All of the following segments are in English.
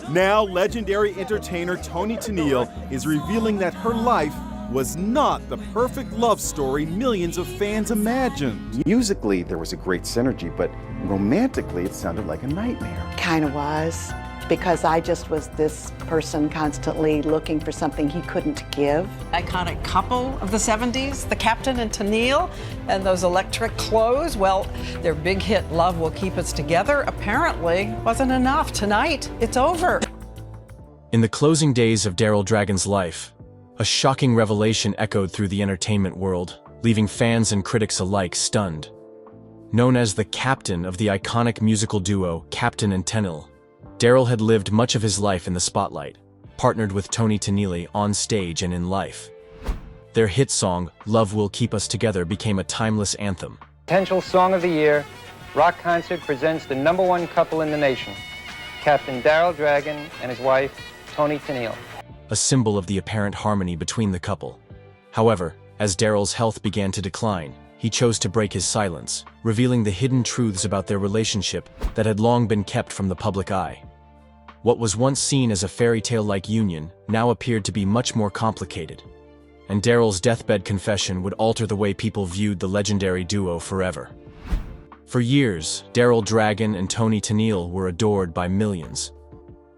Now, legendary entertainer Toni Tennille is revealing that her life was not the perfect love story millions of fans imagined. Musically, there was a great synergy, but romantically, it sounded like a nightmare. Kind of was, because I just was this person constantly looking for something he couldn't give. Iconic couple of the 70s, the Captain and Tenille, and those electric clothes. Well, their big hit, Love Will Keep Us Together, apparently wasn't enough. Tonight, it's over. In the closing days of Daryl Dragon's life, a shocking revelation echoed through the entertainment world, leaving fans and critics alike stunned. Known as the captain of the iconic musical duo Captain and Tenille, Daryl had lived much of his life in the spotlight, partnered with Toni Tennille on stage and in life. Their hit song, Love Will Keep Us Together, became a timeless anthem. Potential Song of the Year, Rock Concert presents the #1 couple in the nation, Captain Daryl Dragon and his wife, Toni Tennille. A symbol of the apparent harmony between the couple. However, as Daryl's health began to decline, he chose to break his silence, revealing the hidden truths about their relationship that had long been kept from the public eye. What was once seen as a fairy tale-like union now appeared to be much more complicated, and Daryl's deathbed confession would alter the way people viewed the legendary duo forever. For years, Daryl Dragon and Toni Tennille were adored by millions.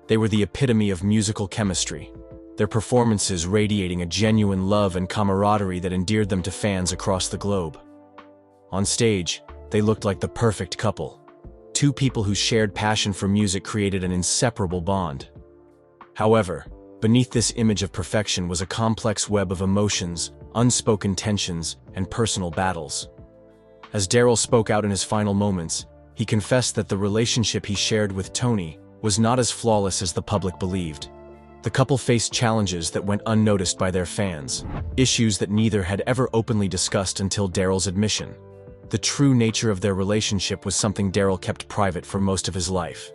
They were the epitome of musical chemistry, their performances radiating a genuine love and camaraderie that endeared them to fans across the globe. On stage, they looked like the perfect couple. Two people whose shared passion for music created an inseparable bond. However, beneath this image of perfection was a complex web of emotions, unspoken tensions, and personal battles. As Daryl spoke out in his final moments, he confessed that the relationship he shared with Toni was not as flawless as the public believed. The couple faced challenges that went unnoticed by their fans, issues that neither had ever openly discussed until Daryl's admission. The true nature of their relationship was something Daryl kept private for most of his life.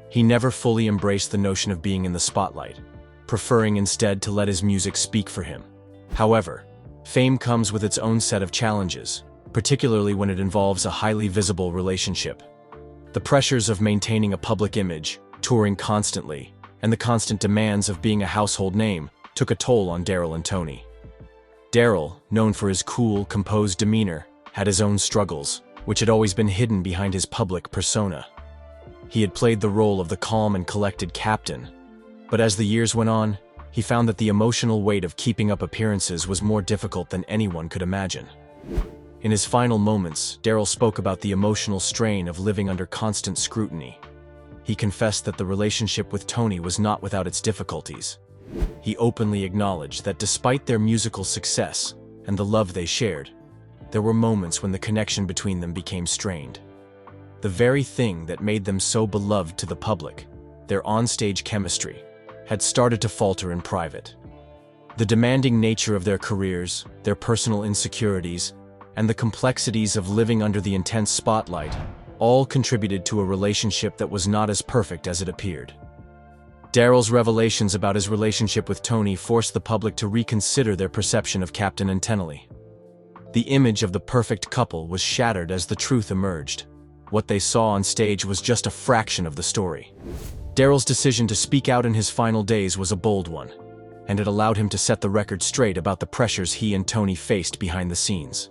He never fully embraced the notion of being in the spotlight, preferring instead to let his music speak for him. However, fame comes with its own set of challenges, particularly when it involves a highly visible relationship. The pressures of maintaining a public image, touring constantly, and the constant demands of being a household name took a toll on Daryl and Toni. Daryl, known for his cool, composed demeanor, had his own struggles, which had always been hidden behind his public persona. He had played the role of the calm and collected captain, but as the years went on, he found that the emotional weight of keeping up appearances was more difficult than anyone could imagine. In his final moments, Daryl spoke about the emotional strain of living under constant scrutiny. He confessed that the relationship with Toni was not without its difficulties. He openly acknowledged that despite their musical success and the love they shared, there were moments when the connection between them became strained. The very thing that made them so beloved to the public, their onstage chemistry, had started to falter in private. The demanding nature of their careers, their personal insecurities, and the complexities of living under the intense spotlight all contributed to a relationship that was not as perfect as it appeared. Daryl's revelations about his relationship with Toni forced the public to reconsider their perception of Captain and Tenille. The image of the perfect couple was shattered as the truth emerged. What they saw on stage was just a fraction of the story. Daryl's decision to speak out in his final days was a bold one, and it allowed him to set the record straight about the pressures he and Toni faced behind the scenes.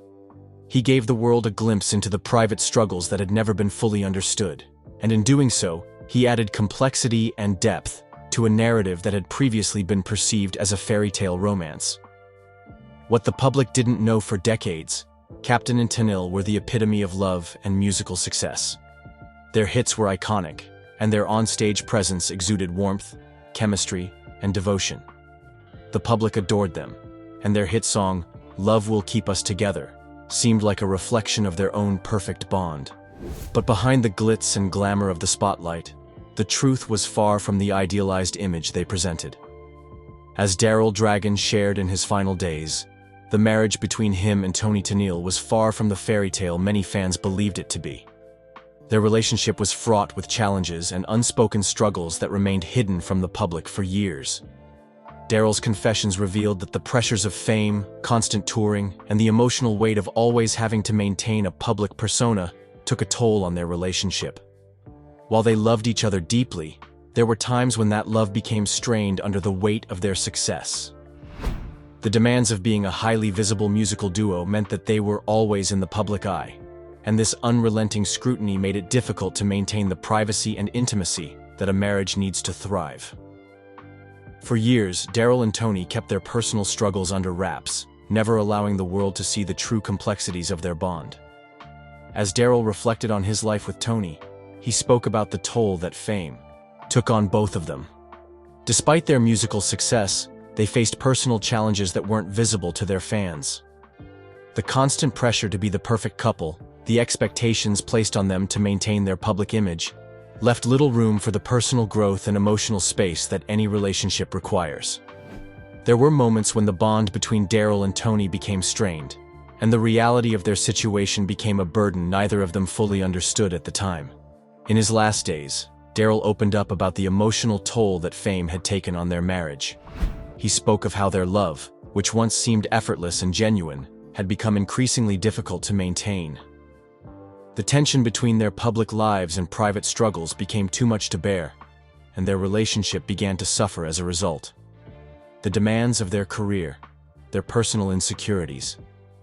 He gave the world a glimpse into the private struggles that had never been fully understood, and in doing so, he added complexity and depth to a narrative that had previously been perceived as a fairy tale romance. What the public didn't know for decades, Captain and Tenille were the epitome of love and musical success. Their hits were iconic, and their onstage presence exuded warmth, chemistry, and devotion. The public adored them, and their hit song, Love Will Keep Us Together, seemed like a reflection of their own perfect bond. But behind the glitz and glamour of the spotlight, the truth was far from the idealized image they presented. As Daryl Dragon shared in his final days, the marriage between him and Toni Tennille was far from the fairy tale many fans believed it to be. Their relationship was fraught with challenges and unspoken struggles that remained hidden from the public for years. Daryl's confessions revealed that the pressures of fame, constant touring, and the emotional weight of always having to maintain a public persona took a toll on their relationship. While they loved each other deeply, there were times when that love became strained under the weight of their success. The demands of being a highly visible musical duo meant that they were always in the public eye, and this unrelenting scrutiny made it difficult to maintain the privacy and intimacy that a marriage needs to thrive. For years, Daryl and Toni kept their personal struggles under wraps, never allowing the world to see the true complexities of their bond. As Daryl reflected on his life with Toni, he spoke about the toll that fame took on both of them. Despite their musical success, they faced personal challenges that weren't visible to their fans. The constant pressure to be the perfect couple, the expectations placed on them to maintain their public image, left little room for the personal growth and emotional space that any relationship requires. There were moments when the bond between Daryl and Toni became strained, and the reality of their situation became a burden neither of them fully understood at the time. In his last days, Daryl opened up about the emotional toll that fame had taken on their marriage. He spoke of how their love, which once seemed effortless and genuine, had become increasingly difficult to maintain. The tension between their public lives and private struggles became too much to bear, and their relationship began to suffer as a result. The demands of their career, their personal insecurities,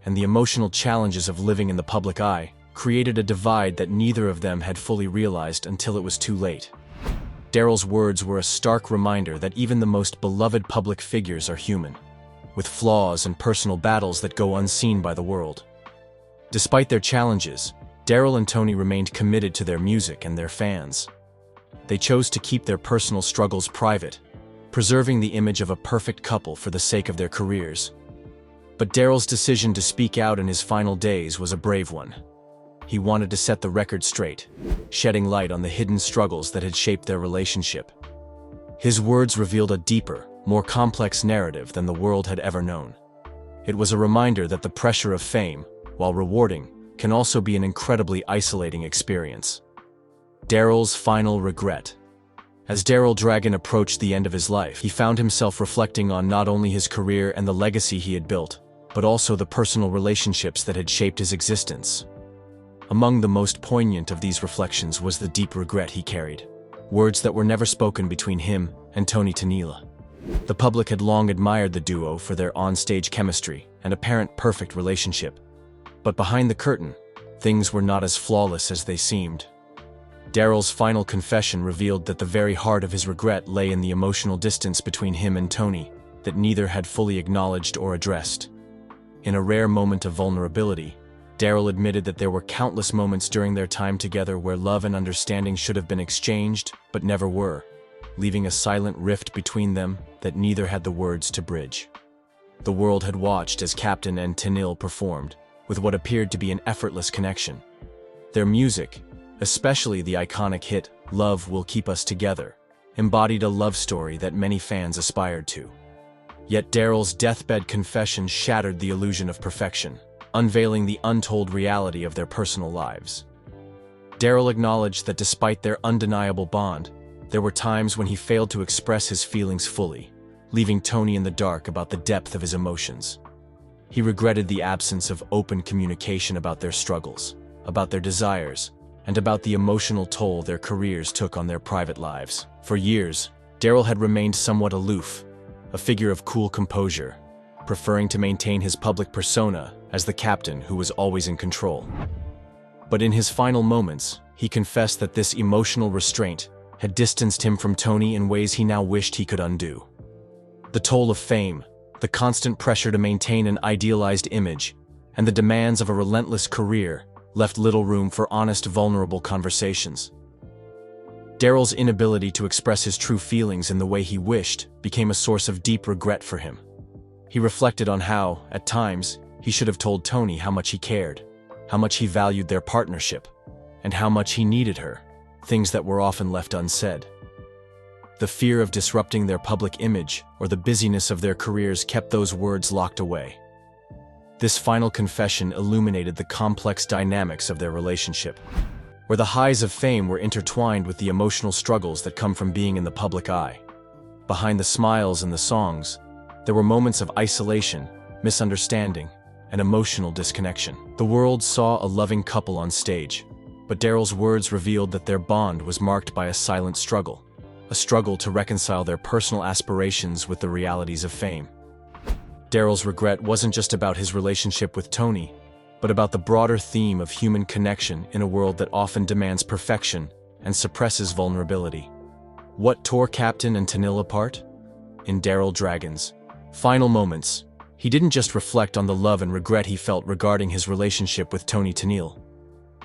and the emotional challenges of living in the public eye created a divide that neither of them had fully realized until it was too late. Daryl's words were a stark reminder that even the most beloved public figures are human, with flaws and personal battles that go unseen by the world. Despite their challenges, Daryl and Toni remained committed to their music and their fans. They chose to keep their personal struggles private, preserving the image of a perfect couple for the sake of their careers. But Daryl's decision to speak out in his final days was a brave one. He wanted to set the record straight, shedding light on the hidden struggles that had shaped their relationship. His words revealed a deeper, more complex narrative than the world had ever known. It was a reminder that the pressure of fame, while rewarding, can also be an incredibly isolating experience. Daryl's final regret. As Daryl Dragon approached the end of his life, he found himself reflecting on not only his career and the legacy he had built, but also the personal relationships that had shaped his existence. Among the most poignant of these reflections was the deep regret he carried, words that were never spoken between him and Toni Tennille. The public had long admired the duo for their on-stage chemistry and apparent perfect relationship. But behind the curtain, things were not as flawless as they seemed. Daryl's final confession revealed that the very heart of his regret lay in the emotional distance between him and Toni that neither had fully acknowledged or addressed. In a rare moment of vulnerability, Daryl admitted that there were countless moments during their time together where love and understanding should have been exchanged, but never were, leaving a silent rift between them that neither had the words to bridge. The world had watched as Captain and Tenille performed, with what appeared to be an effortless connection. Their music, especially the iconic hit "Love Will Keep Us Together," embodied a love story that many fans aspired to. Yet Daryl's deathbed confession shattered the illusion of perfection, unveiling the untold reality of their personal lives. Daryl acknowledged that despite their undeniable bond, there were times when he failed to express his feelings fully, leaving Toni in the dark about the depth of his emotions. He regretted the absence of open communication about their struggles, about their desires, and about the emotional toll their careers took on their private lives. For years, Daryl had remained somewhat aloof, a figure of cool composure, preferring to maintain his public persona as the captain who was always in control. But in his final moments, he confessed that this emotional restraint had distanced him from Toni in ways he now wished he could undo. The toll of fame, the constant pressure to maintain an idealized image, and the demands of a relentless career left little room for honest, vulnerable conversations. Daryl's inability to express his true feelings in the way he wished became a source of deep regret for him. He reflected on how, at times, he should have told Toni how much he cared, how much he valued their partnership, and how much he needed her, things that were often left unsaid. The fear of disrupting their public image or the busyness of their careers kept those words locked away. This final confession illuminated the complex dynamics of their relationship, where the highs of fame were intertwined with the emotional struggles that come from being in the public eye. Behind the smiles and the songs, there were moments of isolation, misunderstanding, and emotional disconnection. The world saw a loving couple on stage, but Daryl's words revealed that their bond was marked by a silent struggle, a struggle to reconcile their personal aspirations with the realities of fame. Daryl's regret wasn't just about his relationship with Toni, but about the broader theme of human connection in a world that often demands perfection and suppresses vulnerability. What tore Captain and Tenille apart? In Daryl Dragon's final moments, he didn't just reflect on the love and regret he felt regarding his relationship with Toni Tennille.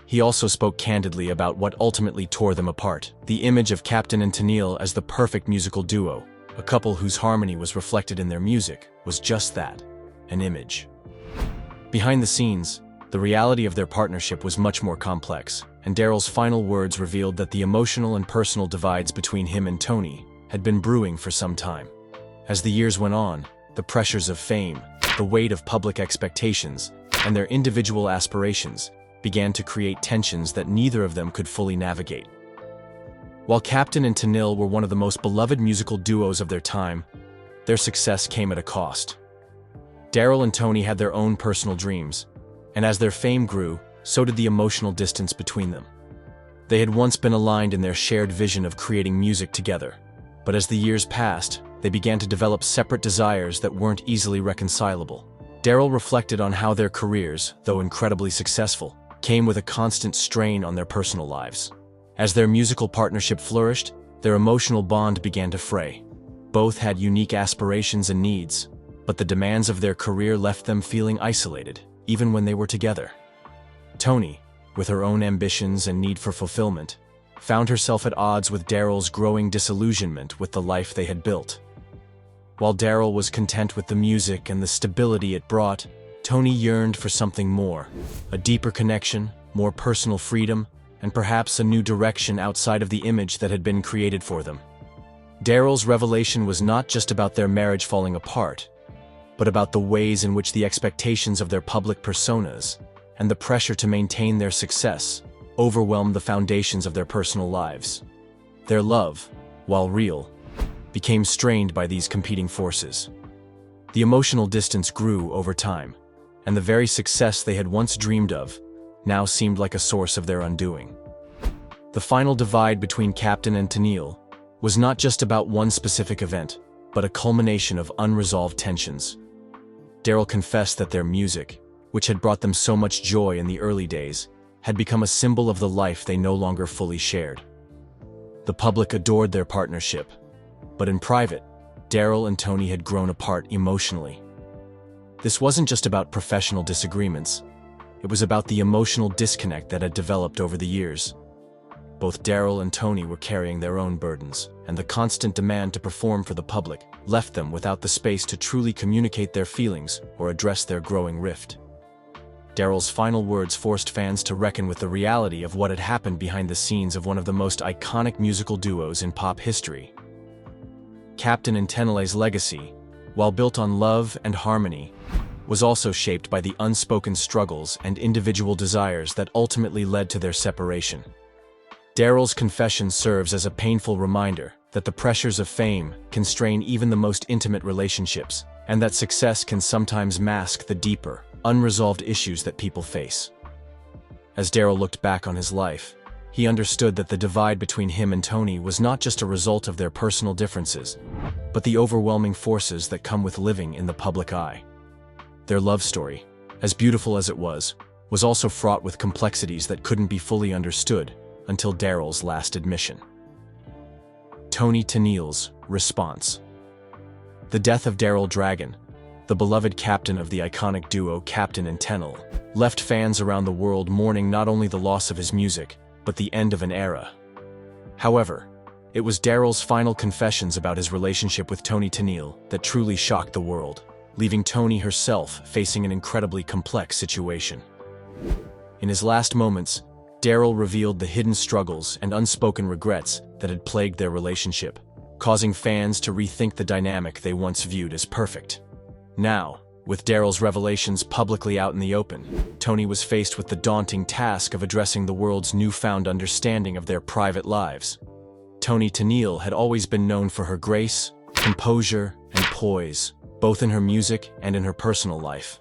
He also spoke candidly about what ultimately tore them apart: the image of Captain and Tenille as the perfect musical duo, a couple whose harmony was reflected in their music, was just that, an image. Behind the scenes, the reality of their partnership was much more complex, and Daryl's final words revealed that the emotional and personal divides between him and Toni had been brewing for some time. As the years went on, the pressures of fame, the weight of public expectations, and their individual aspirations began to create tensions that neither of them could fully navigate. While Captain and Tenille were one of the most beloved musical duos of their time, their success came at a cost. Daryl and Toni had their own personal dreams, and as their fame grew, so did the emotional distance between them. They had once been aligned in their shared vision of creating music together, but as the years passed, they began to develop separate desires that weren't easily reconcilable. Daryl reflected on how their careers, though incredibly successful, came with a constant strain on their personal lives. As their musical partnership flourished, their emotional bond began to fray. Both had unique aspirations and needs, but the demands of their career left them feeling isolated, even when they were together. Toni, with her own ambitions and need for fulfillment, found herself at odds with Daryl's growing disillusionment with the life they had built. While Daryl was content with the music and the stability it brought, Toni yearned for something more: a deeper connection, more personal freedom, and perhaps a new direction outside of the image that had been created for them. Daryl's revelation was not just about their marriage falling apart, but about the ways in which the expectations of their public personas and the pressure to maintain their success overwhelmed the foundations of their personal lives. Their love, while real, became strained by these competing forces. The emotional distance grew over time, and the very success they had once dreamed of now seemed like a source of their undoing. The final divide between Captain and Tenille was not just about one specific event, but a culmination of unresolved tensions. Daryl confessed that their music, which had brought them so much joy in the early days, had become a symbol of the life they no longer fully shared. The public adored their partnership, but in private, Daryl and Toni had grown apart emotionally. This wasn't just about professional disagreements. It was about the emotional disconnect that had developed over the years. Both Daryl and Toni were carrying their own burdens, and the constant demand to perform for the public left them without the space to truly communicate their feelings or address their growing rift. Daryl's final words forced fans to reckon with the reality of what had happened behind the scenes of one of the most iconic musical duos in pop history. Captain and Tenille's legacy, while built on love and harmony, was also shaped by the unspoken struggles and individual desires that ultimately led to their separation. Daryl's confession serves as a painful reminder that the pressures of fame can strain even the most intimate relationships, and that success can sometimes mask the deeper, unresolved issues that people face. As Daryl looked back on his life, he understood that the divide between him and Toni was not just a result of their personal differences, but the overwhelming forces that come with living in the public eye. Their love story, as beautiful as it was also fraught with complexities that couldn't be fully understood until Daryl's last admission. Toni Tennille's response. The death of Daryl Dragon, the beloved captain of the iconic duo Captain and Tenille, left fans around the world mourning not only the loss of his music, but the end of an era. However, it was Daryl's final confessions about his relationship with Toni Tennille that truly shocked the world, leaving Toni herself facing an incredibly complex situation. In his last moments, Daryl revealed the hidden struggles and unspoken regrets that had plagued their relationship, causing fans to rethink the dynamic they once viewed as perfect. Now, with Daryl's revelations publicly out in the open, Toni was faced with the daunting task of addressing the world's newfound understanding of their private lives. Toni Tennille had always been known for her grace, composure, and poise, both in her music and in her personal life.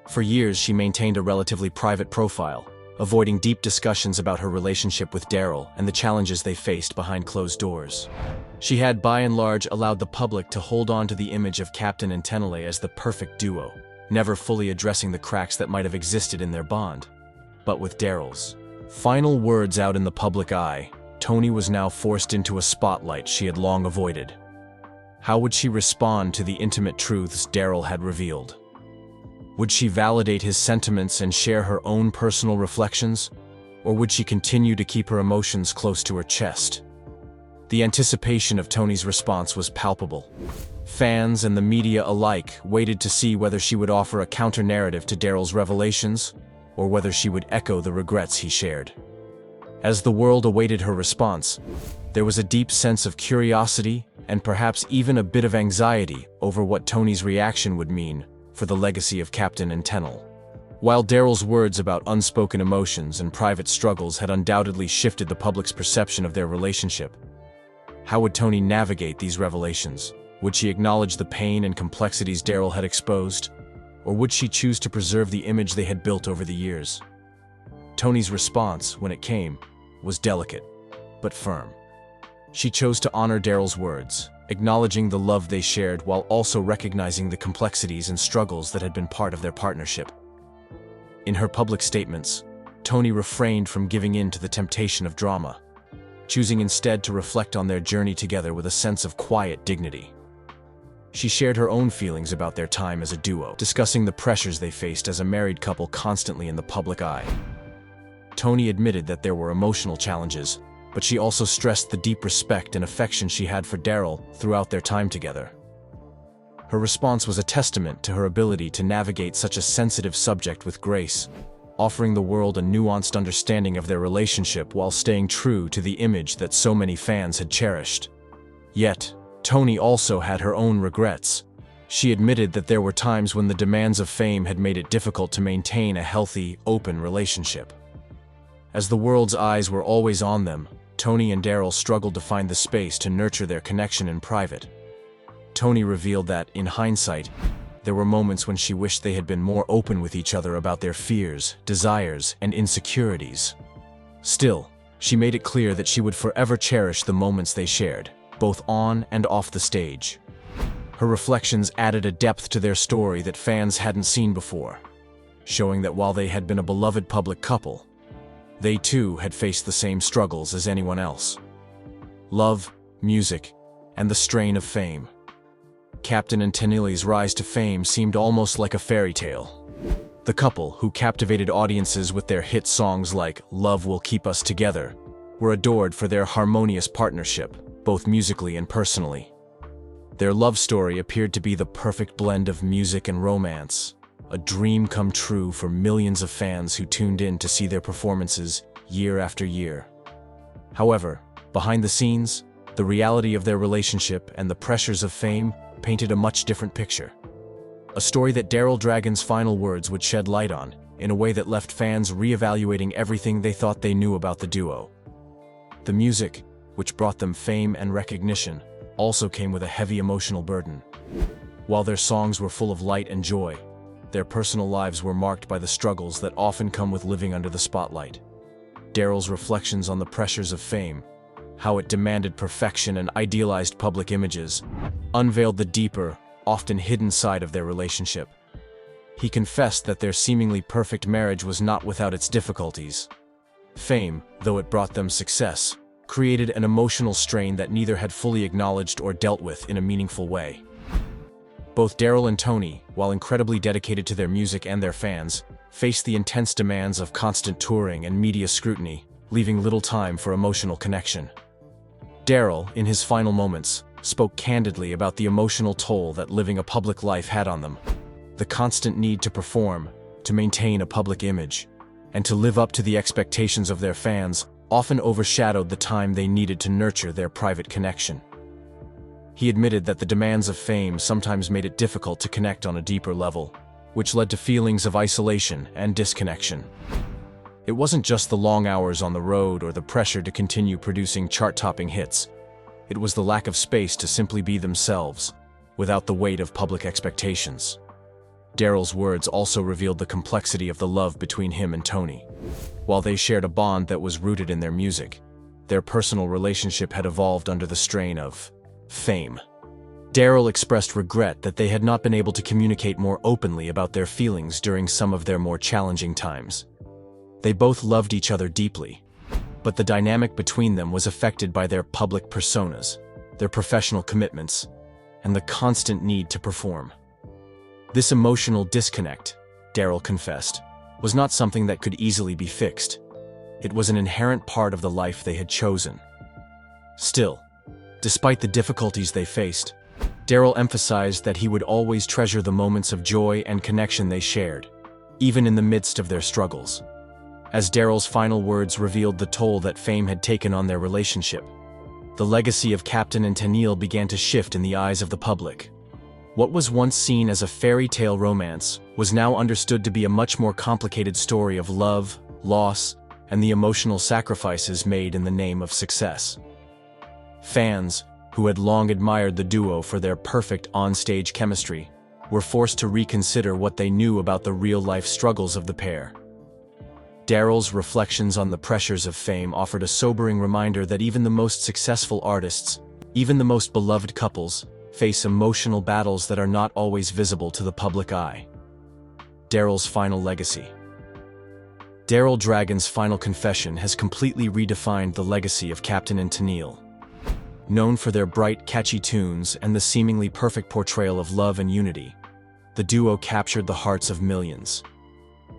For years, she maintained a relatively private profile, avoiding deep discussions about her relationship with Daryl and the challenges they faced behind closed doors. She had, by and large, allowed the public to hold on to the image of Captain and Tenille as the perfect duo, never fully addressing the cracks that might have existed in their bond. But with Daryl's final words out in the public eye, Toni was now forced into a spotlight she had long avoided. How would she respond to the intimate truths Daryl had revealed? Would she validate his sentiments and share her own personal reflections, or would she continue to keep her emotions close to her chest? The anticipation of Toni's response was palpable. Fans and the media alike waited to see whether she would offer a counter-narrative to Daryl's revelations, or whether she would echo the regrets he shared. As the world awaited her response, there was a deep sense of curiosity and perhaps even a bit of anxiety over what Toni's reaction would mean for the legacy of Captain and Tenille. While Daryl's words about unspoken emotions and private struggles had undoubtedly shifted the public's perception of their relationship, how would Toni navigate these revelations? Would she acknowledge the pain and complexities Daryl had exposed, or would she choose to preserve the image they had built over the years? Toni's response, when it came, was delicate, but firm. She chose to honor Daryl's words, acknowledging the love they shared while also recognizing the complexities and struggles that had been part of their partnership. In her public statements, Toni refrained from giving in to the temptation of drama, choosing instead to reflect on their journey together with a sense of quiet dignity. She shared her own feelings about their time as a duo, discussing the pressures they faced as a married couple constantly in the public eye. Toni admitted that there were emotional challenges, but she also stressed the deep respect and affection she had for Daryl throughout their time together. Her response was a testament to her ability to navigate such a sensitive subject with grace, offering the world a nuanced understanding of their relationship while staying true to the image that so many fans had cherished. Yet, Toni also had her own regrets. She admitted that there were times when the demands of fame had made it difficult to maintain a healthy, open relationship. As the world's eyes were always on them, Toni and Daryl struggled to find the space to nurture their connection in private. Toni revealed that, in hindsight, there were moments when she wished they had been more open with each other about their fears, desires, and insecurities. Still, she made it clear that she would forever cherish the moments they shared, both on and off the stage. Her reflections added a depth to their story that fans hadn't seen before, showing that while they had been a beloved public couple, they too had faced the same struggles as anyone else. Love, music, and the strain of fame. Captain and Tenille's rise to fame seemed almost like a fairy tale. The couple, who captivated audiences with their hit songs like "Love Will Keep Us Together," were adored for their harmonious partnership, both musically and personally. Their love story appeared to be the perfect blend of music and romance, a dream come true for millions of fans who tuned in to see their performances year after year. However, behind the scenes, the reality of their relationship and the pressures of fame painted a much different picture. A story that Daryl Dragon's final words would shed light on, in a way that left fans reevaluating everything they thought they knew about the duo. The music, which brought them fame and recognition, also came with a heavy emotional burden. While their songs were full of light and joy, their personal lives were marked by the struggles that often come with living under the spotlight. Daryl's reflections on the pressures of fame, how it demanded perfection and idealized public images, unveiled the deeper, often hidden side of their relationship. He confessed that their seemingly perfect marriage was not without its difficulties. Fame, though it brought them success, created an emotional strain that neither had fully acknowledged or dealt with in a meaningful way. Both Daryl and Toni, while incredibly dedicated to their music and their fans, faced the intense demands of constant touring and media scrutiny, leaving little time for emotional connection. Daryl, in his final moments, spoke candidly about the emotional toll that living a public life had on them. The constant need to perform, to maintain a public image, and to live up to the expectations of their fans often overshadowed the time they needed to nurture their private connection. He admitted that the demands of fame sometimes made it difficult to connect on a deeper level, which led to feelings of isolation and disconnection. It wasn't just the long hours on the road or the pressure to continue producing chart-topping hits. It was the lack of space to simply be themselves, without the weight of public expectations. Daryl's words also revealed the complexity of the love between him and Toni. While they shared a bond that was rooted in their music, their personal relationship had evolved under the strain of fame. Daryl expressed regret that they had not been able to communicate more openly about their feelings during some of their more challenging times. They both loved each other deeply, but the dynamic between them was affected by their public personas, their professional commitments, and the constant need to perform. This emotional disconnect, Daryl confessed, was not something that could easily be fixed. It was an inherent part of the life they had chosen. Still, despite the difficulties they faced, Daryl emphasized that he would always treasure the moments of joy and connection they shared, even in the midst of their struggles. As Daryl's final words revealed the toll that fame had taken on their relationship, the legacy of Captain and Tenille began to shift in the eyes of the public. What was once seen as a fairy tale romance was now understood to be a much more complicated story of love, loss, and the emotional sacrifices made in the name of success. Fans, who had long admired the duo for their perfect on-stage chemistry, were forced to reconsider what they knew about the real-life struggles of the pair. Daryl's reflections on the pressures of fame offered a sobering reminder that even the most successful artists, even the most beloved couples, face emotional battles that are not always visible to the public eye. Daryl's final legacy. Daryl Dragon's final confession has completely redefined the legacy of Captain and Tenille. Known for their bright, catchy tunes and the seemingly perfect portrayal of love and unity, the duo captured the hearts of millions.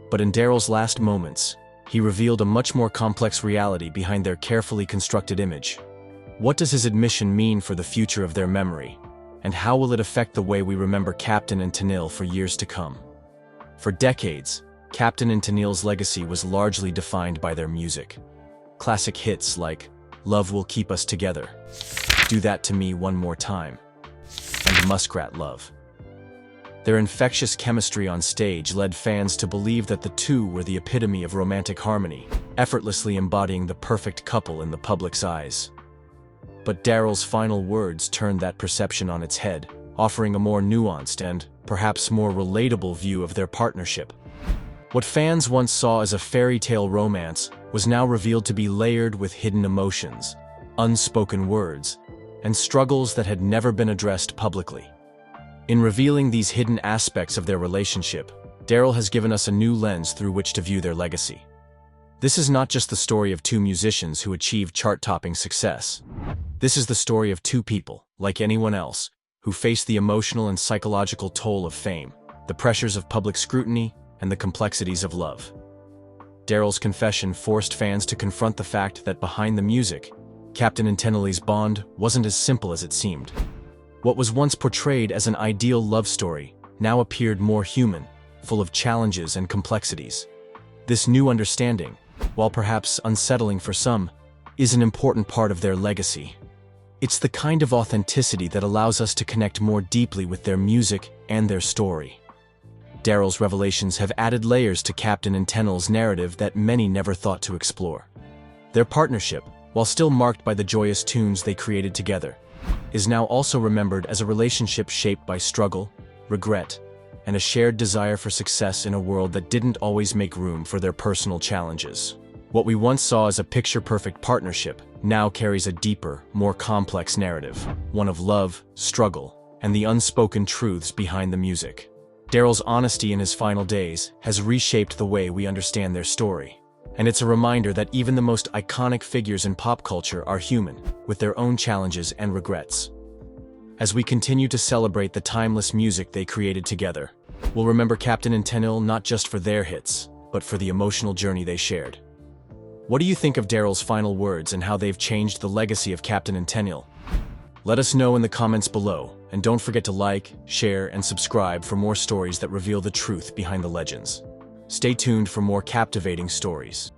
But in Daryl's last moments, he revealed a much more complex reality behind their carefully constructed image. What does his admission mean for the future of their memory? And how will it affect the way we remember Captain and Tenille for years to come? For decades, Captain and Tenille's legacy was largely defined by their music. Classic hits like Love Will Keep Us Together, Do That to Me One More Time, and Muskrat Love. Their infectious chemistry on stage led fans to believe that the two were the epitome of romantic harmony, effortlessly embodying the perfect couple in the public's eyes. But Daryl's final words turned that perception on its head, offering a more nuanced and, perhaps more relatable view of their partnership. What fans once saw as a fairy tale romance was now revealed to be layered with hidden emotions, unspoken words, and struggles that had never been addressed publicly. In revealing these hidden aspects of their relationship, Daryl has given us a new lens through which to view their legacy. This is not just the story of two musicians who achieved chart-topping success. This is the story of two people, like anyone else, who face the emotional and psychological toll of fame, the pressures of public scrutiny, and the complexities of love. Daryl's confession forced fans to confront the fact that behind the music, Captain and Tenille's bond wasn't as simple as it seemed. What was once portrayed as an ideal love story now appeared more human, full of challenges and complexities. This new understanding, while perhaps unsettling for some, is an important part of their legacy. It's the kind of authenticity that allows us to connect more deeply with their music and their story. Daryl's revelations have added layers to Captain and Tenille's narrative that many never thought to explore. Their partnership, while still marked by the joyous tunes they created together, is now also remembered as a relationship shaped by struggle, regret, and a shared desire for success in a world that didn't always make room for their personal challenges. What we once saw as a picture-perfect partnership now carries a deeper, more complex narrative, one of love, struggle, and the unspoken truths behind the music. Daryl's honesty in his final days has reshaped the way we understand their story, and it's a reminder that even the most iconic figures in pop culture are human, with their own challenges and regrets. As we continue to celebrate the timeless music they created together, we'll remember Captain and Tenille not just for their hits, but for the emotional journey they shared. What do you think of Daryl's final words and how they've changed the legacy of Captain and Tenille? Let us know in the comments below, and don't forget to like, share, and subscribe for more stories that reveal the truth behind the legends. Stay tuned for more captivating stories.